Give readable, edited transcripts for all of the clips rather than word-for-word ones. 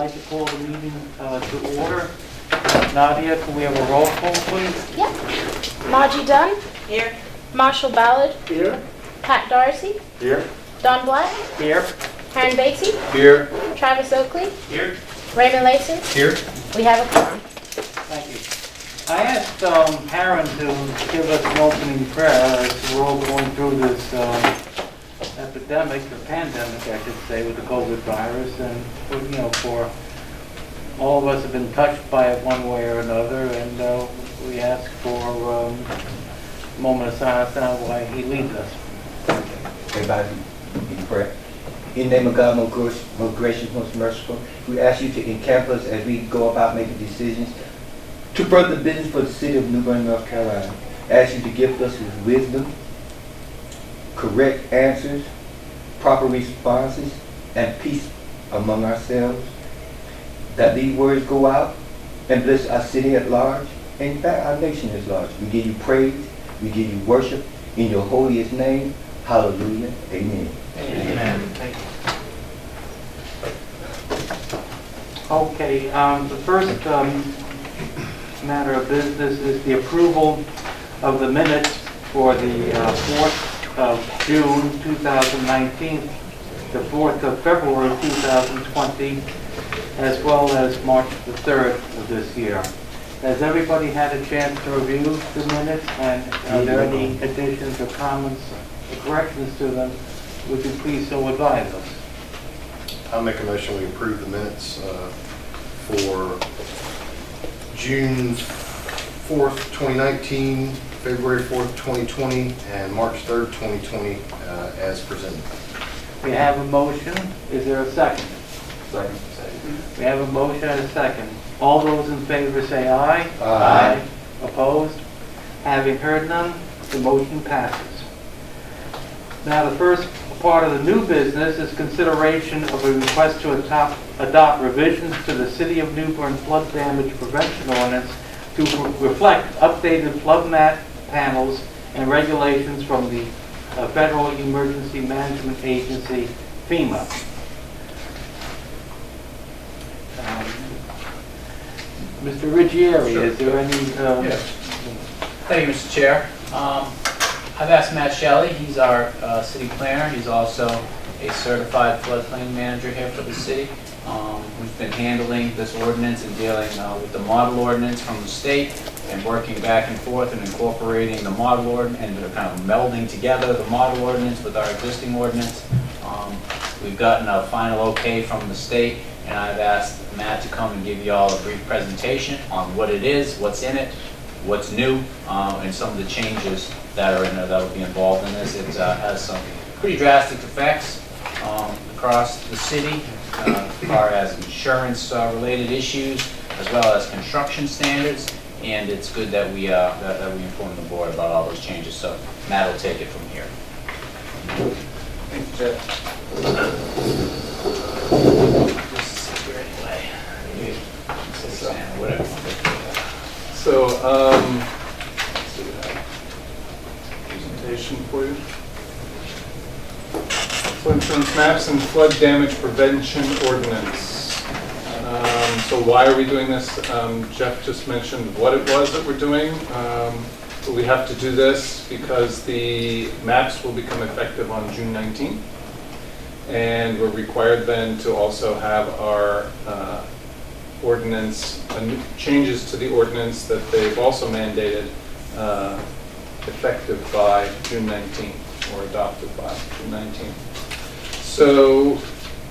like to call the meeting to order. Nadia, can we have a roll call, please? Yep. Margie Dunn. Here. Marshall Ballard. Here. Pat Darcy. Here. Don Black. Here. Karen Batesy. Here. Travis Oakley. Here. Raymond Layson. Here. We have a quorum. Thank you. I asked Aaron to give us an opening prayer as we're all going through this epidemic, or pandemic, I should say, with the COVID virus, and for all of us have been touched by it one way or another, and we ask for a moment of silence now while he leads us. Everybody, in prayer. In the name of God, most gracious, most merciful, we ask you to encamp us as we go about making decisions to further business for the city of New Bern, North Carolina. Ask you to gift us with wisdom, correct answers, proper responses, and peace among ourselves. That these words go out and bless our city at large, and in fact our nation at large. We give you praise, we give you worship in your holiest name. Hallelujah. Amen. Amen. Thank you. Okay, the first matter of business is the approval of the minutes for the 4th of June 2019, the 4th of February 2020, as well as March the 3rd of this year. Has everybody had a chance to review the minutes, and are there any additions or comments or corrections to them? Would you please so advise us? I'll make a motion we approve the minutes for June 4th, 2019, February 4th, 2020, and March 3rd, 2020 as presented. We have a motion. Is there a second? Second. We have a motion and a second. All those in favor say aye. Aye. Opposed? Having heard none, the motion passes. Now the first part of the new business is consideration of a request to adopt revisions to the City of New Bern Flood Damage Prevention Ordinance to reflect updated flood mat panels and regulations from the Federal Emergency Management Agency, FEMA. Mr. Ruggieri, Sure. is there any... Yes. Thank you, Mr. Chair. I've asked Matt Shelley, he's our city planner. He's also a certified floodplain manager here for the city. We've been handling this ordinance and dealing with the model ordinance from the state and working back and forth and incorporating the model ordinance and kind of melding together the model ordinance with our existing ordinance. We've gotten a final okay from the state, and I've asked Matt to come and give you all a brief presentation on what it is, what's in it, what's new, and some of the changes that are in there that will be involved in this. It has some pretty drastic effects across the city as far as insurance-related issues, as well as construction standards, and it's good that we inform the board about all those changes. So Matt will take it from here. Thank you, Jeff. So, presentation for you. Flood insurance maps and flood damage prevention ordinance. So why are we doing this? Jeff just mentioned what it was that we're doing. We have to do this because the maps will become effective on June 19th. And we're required then to also have our ordinance, changes to the ordinance that they've also mandated effective by June 19th, or adopted by June 19th. So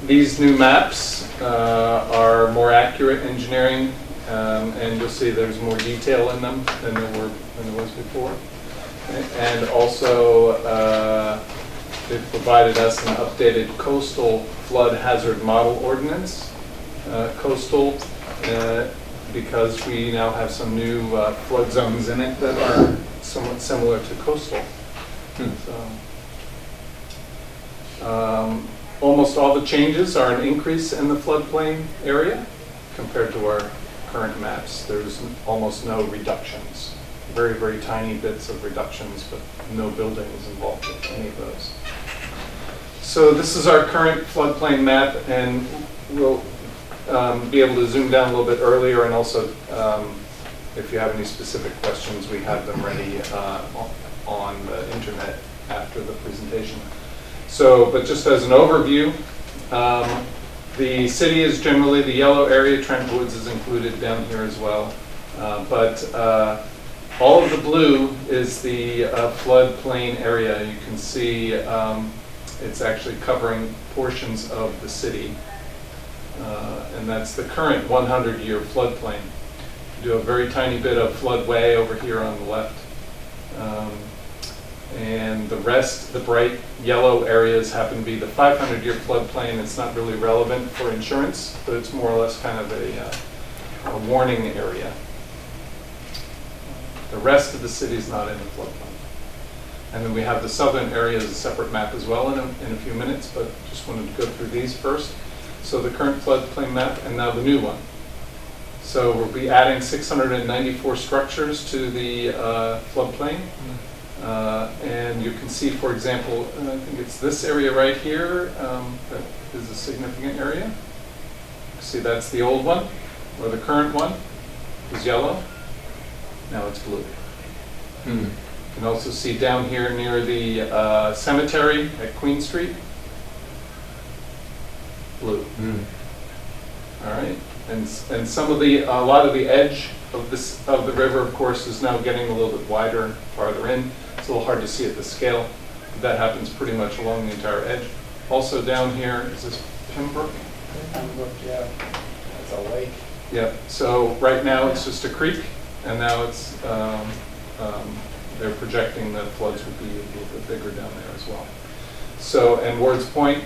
these new maps are more accurate engineering, and you'll see there's more detail in them than there was before. And also they've provided us an updated coastal flood hazard model ordinance. Coastal, because we now have some new flood zones in it that are somewhat similar to coastal. So, almost all the changes are an increase in the floodplain area compared to our current maps. There's almost no reductions. Very, very tiny bits of reductions, but no buildings involved with any of those. So this is our current floodplain map, and we'll be able to zoom down a little bit earlier, and also if you have any specific questions, we have them ready on the internet after the presentation. So, but just as an overview, the city is generally the yellow area. Trent Woods is included down here as well. But all of the blue is the floodplain area. You can see it's actually covering portions of the city. And that's the current 100-year floodplain. You do a very tiny bit of floodway over here on the left. And the rest, the bright yellow areas, happen to be the 500-year floodplain. It's not really relevant for insurance, but it's more or less kind of a warning area. The rest of the city is not in the floodplain. And then we have the southern area as a separate map as well in a few minutes, but just wanted to go through these first. So the current floodplain map and now the new one. So we'll be adding 694 structures to the floodplain. And you can see, for example, I think it's this area right here that is a significant area. See, that's the old one, or the current one is yellow. Now it's blue. You can also see down here near the cemetery at Queen Street, blue. All right, and some of a lot of the edge of the river, of course, is now getting a little bit wider and farther in. It's a little hard to see at the scale. That happens pretty much along the entire edge. Also down here, is this Pembroke? Pembroke, yeah. It's a lake. Yeah, so right now it's just a creek, and now it's, they're projecting that floods will be a little bit bigger down there as well. So, and Ward's Point,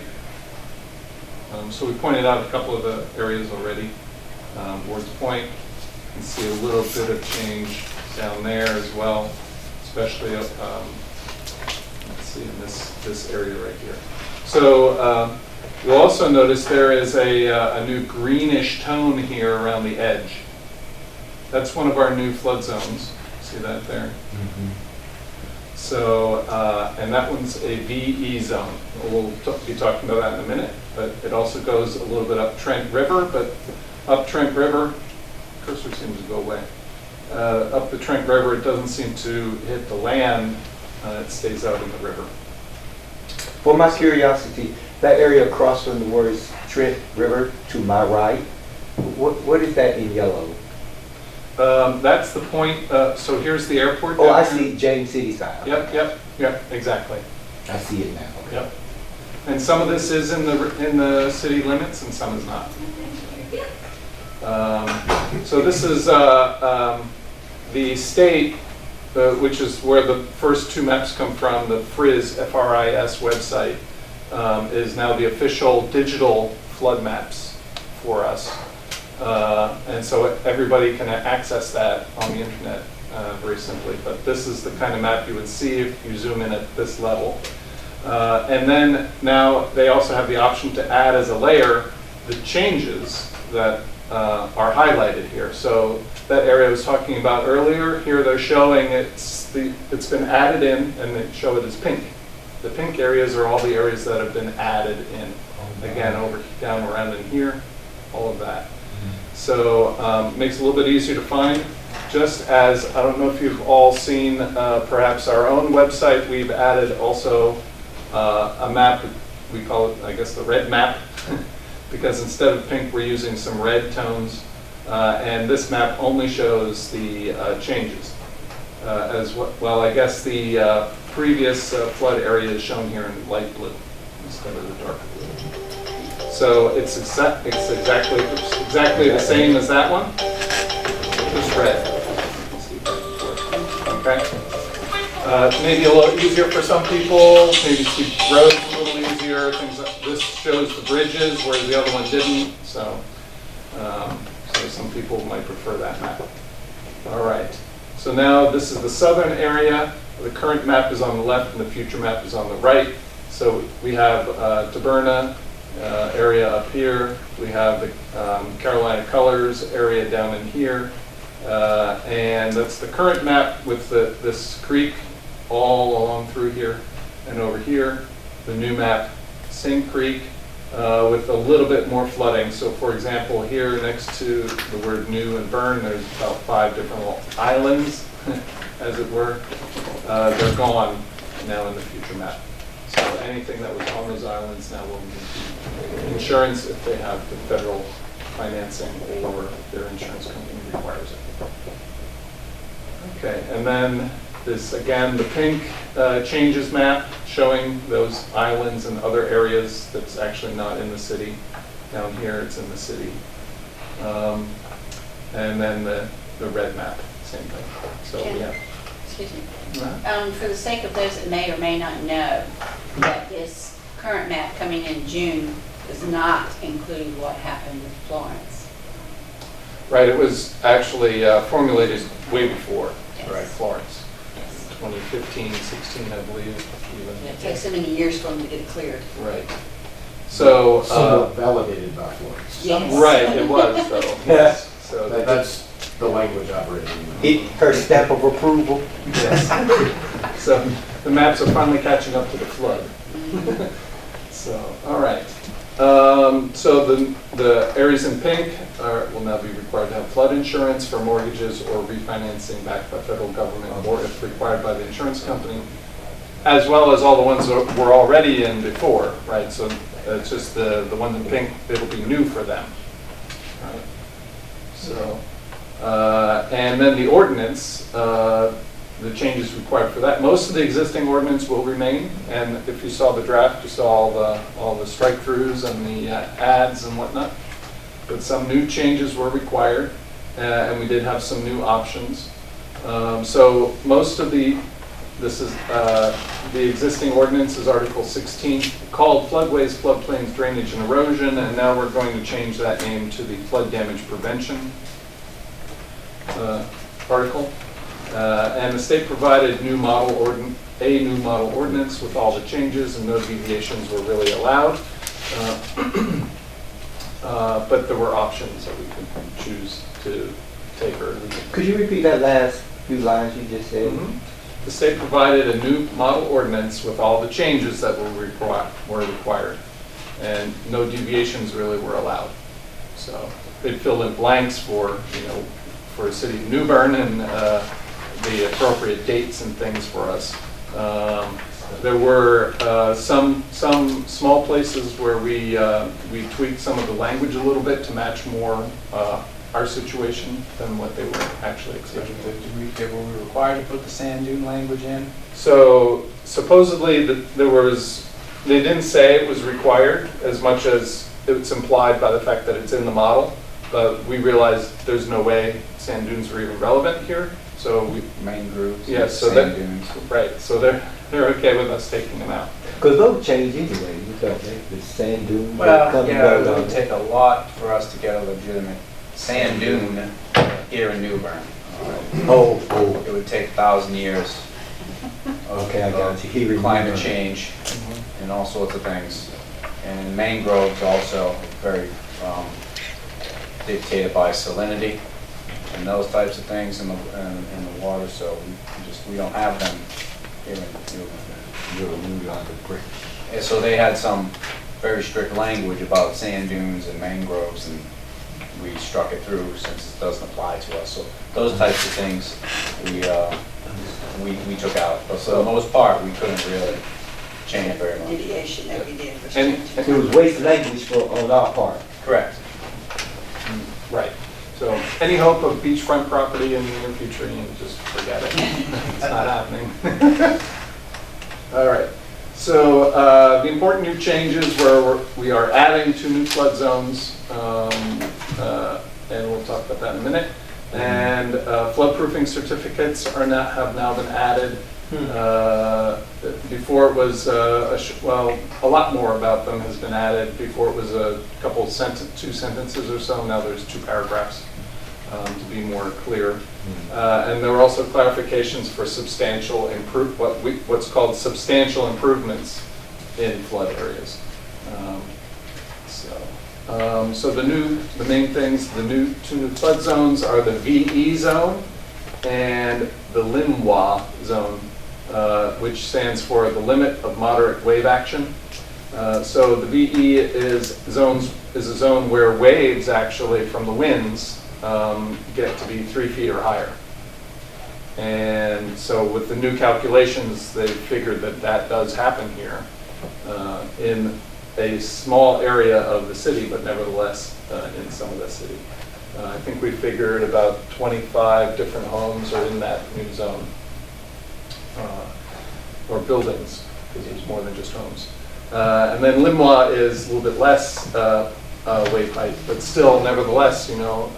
so we pointed out a couple of the areas already. Ward's Point, you can see a little bit of change down there as well, especially, let's see, in this area right here. So you'll also notice there is a new greenish tone here around the edge. That's one of our new flood zones. See that there? So, and that one's a VE zone. We'll be talking about that in a minute, but it also goes a little bit up Trent River, but up Trent River, cursor seems to go away. Up the Trent River, it doesn't seem to hit the land, it stays out in the river. For my curiosity, that area across from the words Trent River to my right, what is that in yellow? That's the point, so here's the airport. Oh, down I here. see James City side. Yep, exactly. I see it now. Yep. And some of this is in the city limits and some is not. So this is the state, which is where the first two maps come from, the FRIS, F-R-I-S website, is now the official digital flood maps for us. And so everybody can access that on the internet very simply. But this is the kind of map you would see if you zoom in at this level. And then now they also have the option to add as a layer the changes that are highlighted here. So that area I was talking about earlier, here they're showing it's been added in, and they show it as pink. The pink areas are all the areas that have been added in. Again, over, down, around in here, all of that. So makes it a little bit easier to find. Just as, I don't know if you've all seen perhaps our own website, we've added also a map, we call it, I guess, the red map, because instead of pink, we're using some red tones. And this map only shows the changes. Well, I guess the previous flood area is shown here in light blue instead of the dark blue. So it's exactly the same as that one, just red. Okay. Maybe a little easier for some people. Maybe see roads a little easier. Things like this shows the bridges, whereas the other one didn't. So some people might prefer that map. All right. So now this is the southern area. The current map is on the left, and the future map is on the right. So we have Taberna area up here. We have the Carolina Colors area down in here. And that's the current map with this creek all along through here and over here. The new map, same creek, with a little bit more flooding. So for example, here next to the word new and Bern, there's about 5 different little islands, as it were. They're gone now in the future map. So anything that was on those islands now will need insurance if they have the federal financing or their insurance company requires it. Okay, and then this, again, the pink changes map showing those islands and other areas that's actually not in the city. Down here, it's in the city. And then the red map, same thing. So we have. Excuse me. For the sake of those that may or may not know, that this current map coming in June does not include what happened with Florence. Right, it was actually formulated way before Yes. Florence. Yes. 2015, 16, I believe, even. It takes so many years for them to get it cleared. Right. So, Somewhat validated by Florence. Yes. right, it was though. Yes. So That's the language operating. Her stamp of approval. yes. So the maps are finally catching up to the flood. So, all right. So the areas in pink will now be required to have flood insurance for mortgages or refinancing backed by federal government, or if required by the insurance company, as well as all the ones that were already in before, right? So it's just the ones in pink, it'll be new for them, right? So, and then the ordinance, the changes required for that. Most of the existing ordinance will remain, and if you saw the draft, you saw all the strike-throughs and the ads and whatnot. But some new changes were required, and we did have some new options. So most of this is the existing ordinance is Article 16, called Floodways, Floodplains, Drainage, and Erosion, and now we're going to change that name to the Flood Damage Prevention article. And the state provided a new model ordinance with all the changes, and no deviations were really allowed. But there were options that we could choose to take or leave. Could you repeat that last few lines you just said? Mhm. The state provided a new model ordinance with all the changes that were required, and no deviations really were allowed. So it filled in blanks for, for the city of New Bern and the appropriate dates and things for us. There were some small places where we tweaked some of the language a little bit to match more our situation than what they were actually expecting. Were we required to put the sand dune language in? So supposedly they didn't say it was required as much as it's implied by the fact that it's in the model, but we realized there's no way sand dunes were even relevant here. So we, Mangroves, yes, so sand dunes. right, so they're okay with us taking them out. Because those change anyway, you thought the sand dunes. Well, come yeah, and it go, would don't take a lot for us to get a legitimate sand dune here in New Bern. Oh, It would take 1,000 years okay, I got you. He of remembered. climate change and all sorts of things. And mangroves also very dictated by salinity and those types of things in the water. So we don't have them here in New Bern. And so they had some very strict language about sand dunes and mangroves, and we struck it through since it doesn't apply to us. So those types of things we took out. But for the most part, we couldn't really change very much. Deviation that we did was And changed. It was waste language on our part. Correct. Right. So any hope of beachfront property in the near future, just forget it. It's not happening. All right. So the important new changes where we are adding 2 new flood zones, and we'll talk about that in a minute. And floodproofing certificates have now been added. Before it was, a lot more about them has been added. Before it was a couple 2 sentences or so. Now there's 2 paragraphs to be more clear. And there were also clarifications for substantial what's called substantial improvements in flood areas. So the main things, the 2 new flood zones are the VE zone and the LIMWA zone, which stands for the limit of moderate wave action. So the VE is a zone where waves actually from the winds get to be 3 feet or higher. And so with the new calculations, they figured that that does happen here in a small area of the city, but nevertheless in some of the city. I think we figured about 25 different homes are in that new zone, or buildings, because there's more than just homes. And then Limois is a little bit less wave height, but still, nevertheless, you know,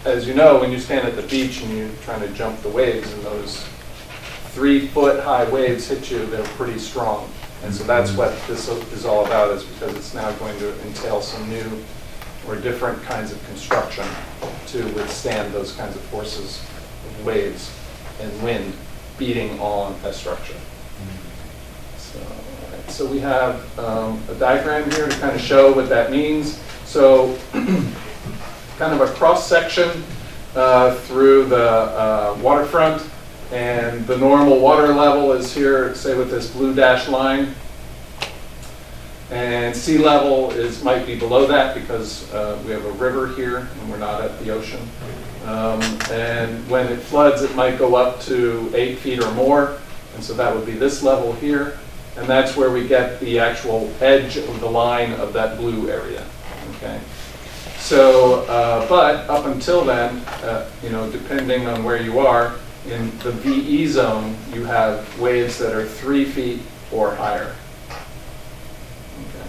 as you know, when you stand at the beach and you're trying to jump the waves, and those 3-foot high waves hit you, they're pretty strong. And so that's what this is all about, is because it's now going to entail some new or different kinds of construction to withstand those kinds of forces of waves and wind beating on a structure. So, all right. So we have a diagram here to kind of show what that means. So kind of a cross-section through the waterfront, and the normal water level is here, say with this blue dashed line. And sea level might be below that because we have a river here and we're not at the ocean. And when it floods, it might go up to 8 feet or more. And so that would be this level here. And that's where we get the actual edge of the line of that blue area. Okay. So, but up until then, you know, depending on where you are, in the VE zone, you have waves that are 3 feet or higher. Okay.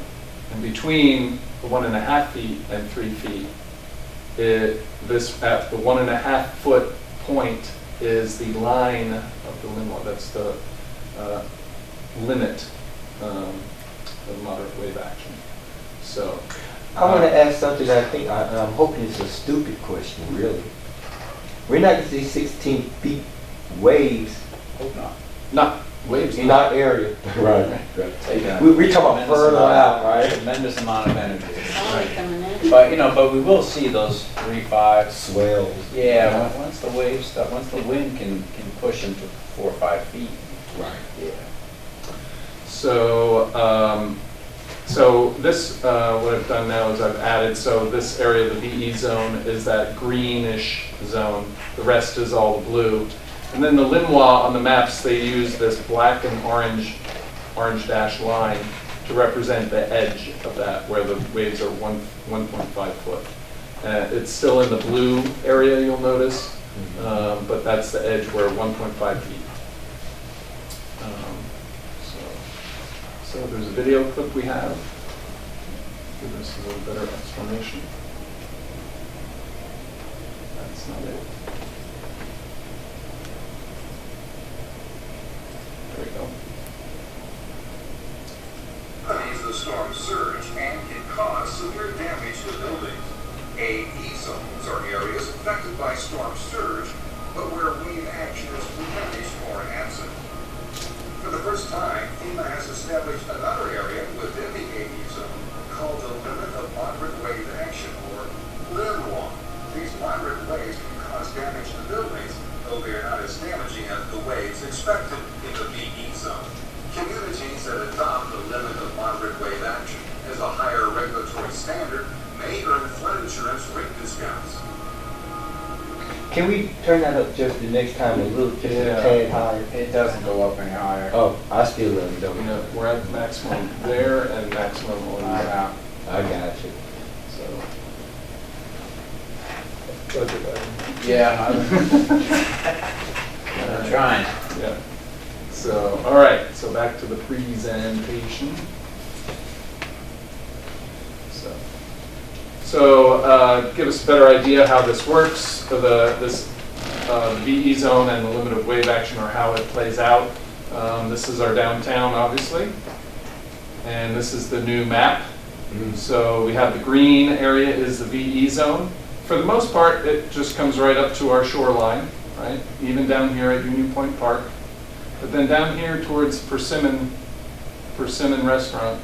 And between the 1.5 feet and 3 feet, this at the 1.5 foot point is the line of the Limois. That's the limit of moderate wave action. So I want to ask something that I think, I'm hoping it's a stupid question, really. We're not going to see 16 feet waves. Hope not. not waves. In our area. Right. We're talking about further out, right? Tremendous amount of energy. It's only coming in. But, you know, but we will see those 3, 5 Swells. Yeah, once the waves start, once the wind can push into 4 or 5 feet. Right. Yeah. So, so this, what I've done now is I've added, so this area, the VE zone, is that greenish zone. The rest is all the blue. And then the Limois on the maps, they use this black and orange dash line to represent the edge of that, where the waves are 1.5 foot. It's still in the blue area, you'll notice, but that's the edge where 1.5 feet. So there's a video clip we have. Give us a little better explanation. That's not it. There we go. As the storm surge and can cause severe damage to buildings. AE zones are areas affected by storm surge, but where wave action is diminished or absent. For the first time, FEMA has established another area within the AE zone called the Limit of Moderate Wave Action, or LIMWA. These moderate waves can cause damage to buildings, though they are not as damaging as the waves expected in the VE zone. Communities that adopt the Limit of Moderate Wave Action as a higher regulatory standard may earn flood insurance rate discounts. Can we turn that up just the next time a little, just a tad higher? It doesn't go up any higher. Oh, I still love it, though. You know, we're at maximum there and maximum on that. I got you. So. Budget item. Yeah, I'm trying. Yeah. So, all right, so back to the presentation. So give us a better idea how this works, this VE zone and the limit of wave action, or how it plays out. This is our downtown, obviously, and this is the new map. So we have the green area is the VE zone. For the most part, it just comes right up to our shoreline, right? Even down here at Union Point Park. But then down here towards Persimmon Restaurant,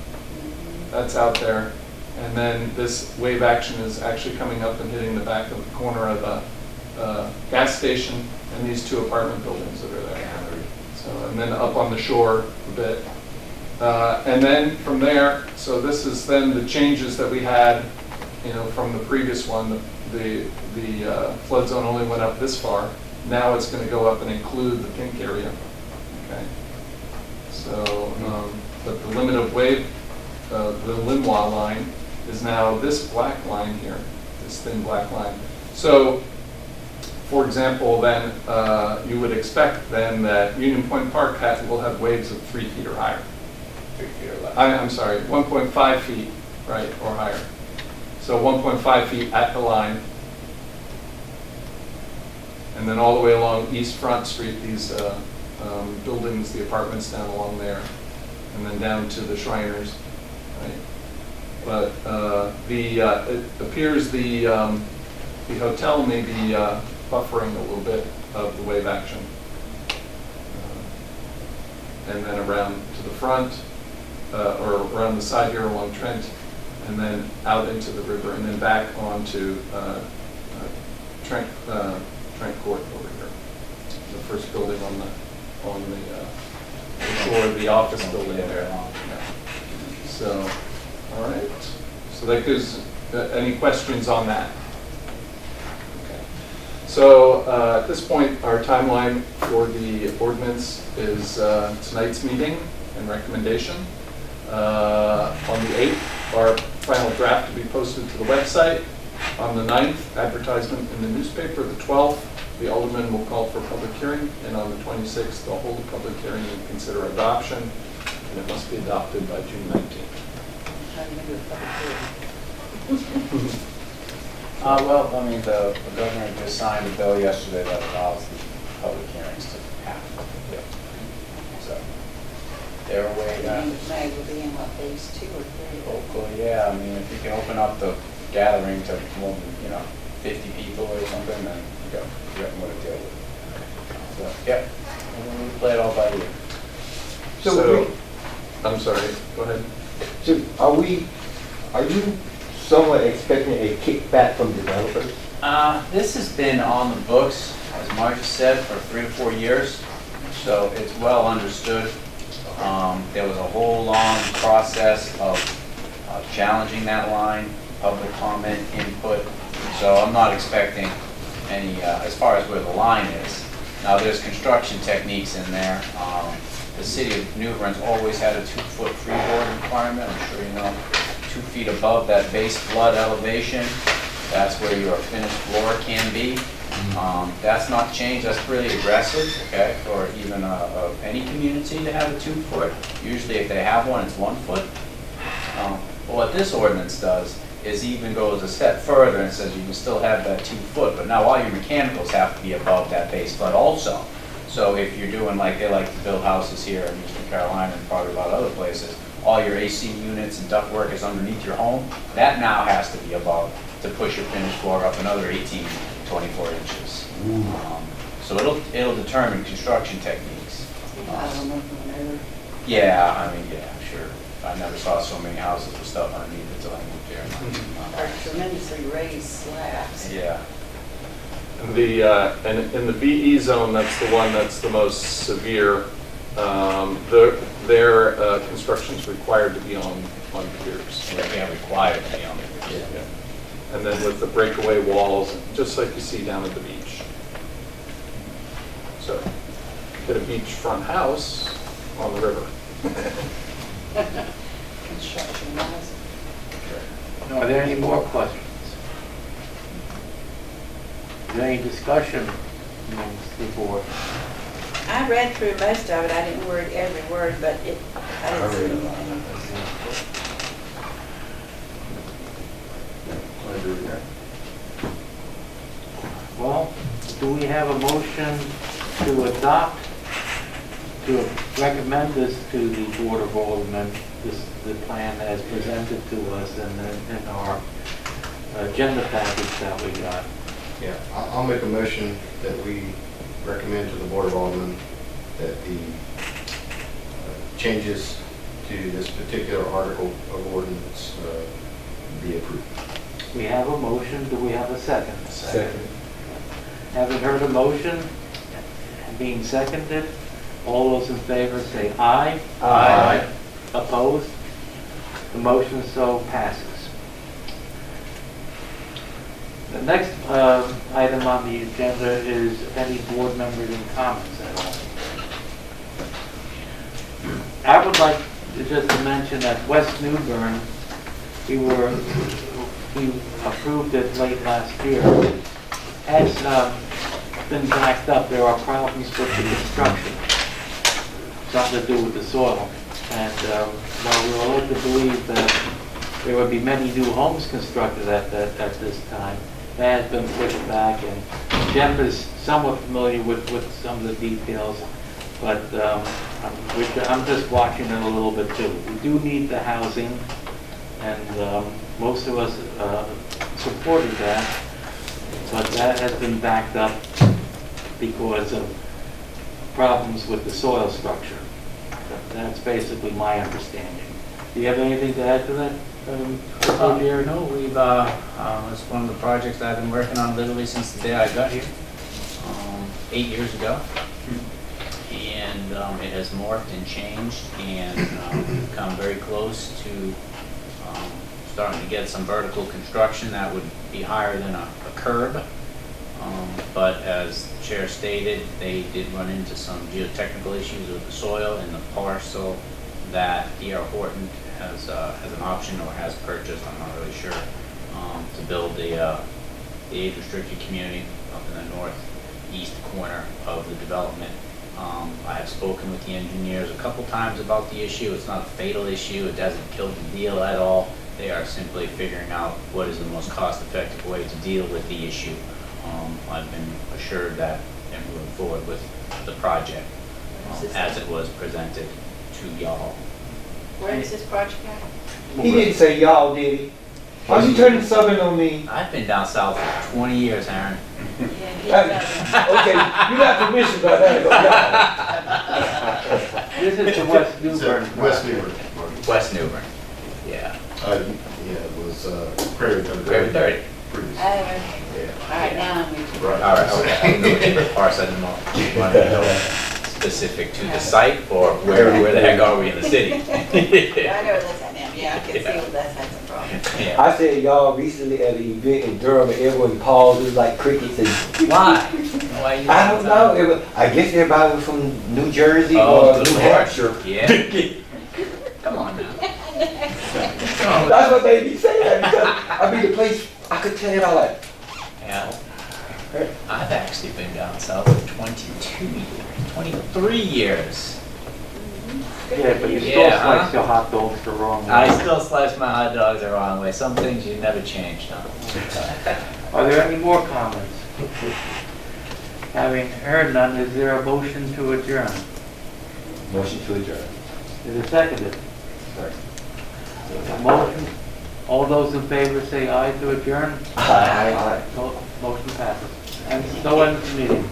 that's out there. And then this wave action is actually coming up and hitting the back of the corner of the gas station and these 2 apartment buildings that are there. So, and then up on the shore a bit, And then from there, so this is then the changes that we had, from the previous one. The flood zone only went up this far. Now it's going to go up and include the pink area. Okay. So, but the limit of wave, the Linois line, is now this black line here, this thin black line. So, for example, then you would expect then that Union Point Park will have waves of 3 feet or higher. 3 feet or less. I'm sorry, 1.5 feet, right, or higher. So 1.5 feet at the line. And then all the way along East Front Street, these buildings, the apartments down along there, and then down to the Shriners, right? But it appears the hotel may be buffering a little bit of the wave action. And then around to the front, or around the side here along Trent, and then out into the river, and then back onto Trent Court over here, the first building on the shore of the office building there. Yeah. So, all right. So that gives any questions on that? Okay. So at this point, our timeline for the ordinance is tonight's meeting and recommendation. On the 8th, our final draft to be posted to the website. On the 9th, advertisement in the newspaper. The 12th, the alderman will call for a public hearing, and on the 26th, they'll hold a public hearing and consider adoption, and it must be adopted by June 19th. Well, I mean, the governor just signed a bill yesterday that allows the public hearings to happen. So, they're away. May will be in what, phase 2 or 3? Hopefully, yeah. I mean, if you can open up the gathering to more than, 50 people or something, then you got more to deal with. So, yeah, we'll play it all by ear. So I'm sorry, go ahead. So are you somewhat expecting a kickback from developers? This has been on the books, as Marcia said, for 3 to 4 years, so it's well understood. There was a whole long process of challenging that line, public comment, input, so I'm not expecting any, as far as where the line is. Now, there's construction techniques in there. The city of New Bern's always had a 2-foot freeboard requirement, I'm sure you know. 2 feet above that base flood elevation, that's where your finished floor can be. That's not changed, that's really aggressive, okay, for even any community to have a 2-foot. Usually if they have one, it's 1 foot. Well, what this ordinance does is even goes a step further and says you can still have that 2 foot, but now all your mechanicals have to be above that base flood also. So if you're doing like they like to build houses here in Eastern Carolina and probably a lot of other places, all your AC units and ductwork is underneath your home, that now has to be above to push your finished floor up another 18, 24 inches. So it'll determine construction techniques. Yeah, I mean, yeah, sure. I never saw so many houses with stuff underneath until I moved here. Are tremendously raised slabs. Yeah. And in the BE zone, that's the one that's the most severe. Their construction is required to be on piers. Yeah, required to be on the piers. Yeah. And then with the breakaway walls, just like you see down at the beach. So, get a beachfront house on the river. Construction wise. Are there any more questions? Is there any discussion amongst the board? I read through most of it. I didn't read every word, but I didn't see anything. Well, do we have a motion to adopt, to recommend this to the Board of Aldermen, the plan as presented to us in our agenda package that we got? Yeah, I'll make a motion that we recommend to the Board of Aldermen that the changes to this particular article of ordinance be approved. We have a motion. Do we have a second? Second. Haven't heard a motion being seconded. All those in favor say aye. Aye. Opposed? The motion so passes. The next item on the agenda is any board members in comments at all. I would like to just mention that West New Bern, we approved it late last year, has been backed up. There are problems with the construction, something to do with the soil. And while we were led to believe that there would be many new homes constructed at this time, that has been pushed back. And Jeff is somewhat familiar with some of the details, but I'm just watching it a little bit too. We do need the housing, and most of us supported that, but that has been backed up because of problems with the soil structure. That's basically my understanding. Do you have anything to add to that? No, it's one of the projects I've been working on literally since the day I got here, 8 years ago. And it has morphed and changed, and we've come very close to starting to get some vertical construction that would be higher than a curb. But as the chair stated, they did run into some geotechnical issues with the soil in the parcel that D.R. Horton has an option or has purchased, I'm not really sure, to build the age-restricted community up in the northeast corner of the development. I have spoken with the engineers a couple times about the issue. It's not a fatal issue. It doesn't kill the deal at all. They are simply figuring out what is the most cost-effective way to deal with the issue. I've been assured that they're moving forward with the project as it was presented to y'all. Where is this project at? He didn't say y'all, did he? Why you turning southern on me? I've been down south for 20 years, Aaron. Yeah, Okay, you got permission, but I gotta go, y'all. This is the West New Bern. West New Bern. West New Bern. Yeah. Yeah, it was Prairie 30. Prairie 30. Previous. All right, now I'm with you. Right. All right, okay. I know different parts. I didn't know. You want to know specific to the site or where the heck are we in the city? I know where that's at now. Yeah, I can see where that's had some problems. Yeah. I said y'all recently at an event in Durham and everyone paused, it was like crickets and... Why? Why you I don't know, it was, I guess everybody was from New Jersey Oh, or good New Lord. Hampshire. Yeah. Come on now. That's what made me say that, because I mean the place, I could tell it all like... Yeah. I've actually been down south for 22 years, 23 years. Yeah, but you still Yeah, huh? slice your hot dogs the wrong way. I still slice my hot dogs the wrong way. Some things you never change, huh? Are there any more comments? Having heard none, is there a motion to adjourn? Motion to adjourn. Is it seconded? A motion, all those in favor say aye to adjourn. Aye. Motion passes. And so ends the meeting.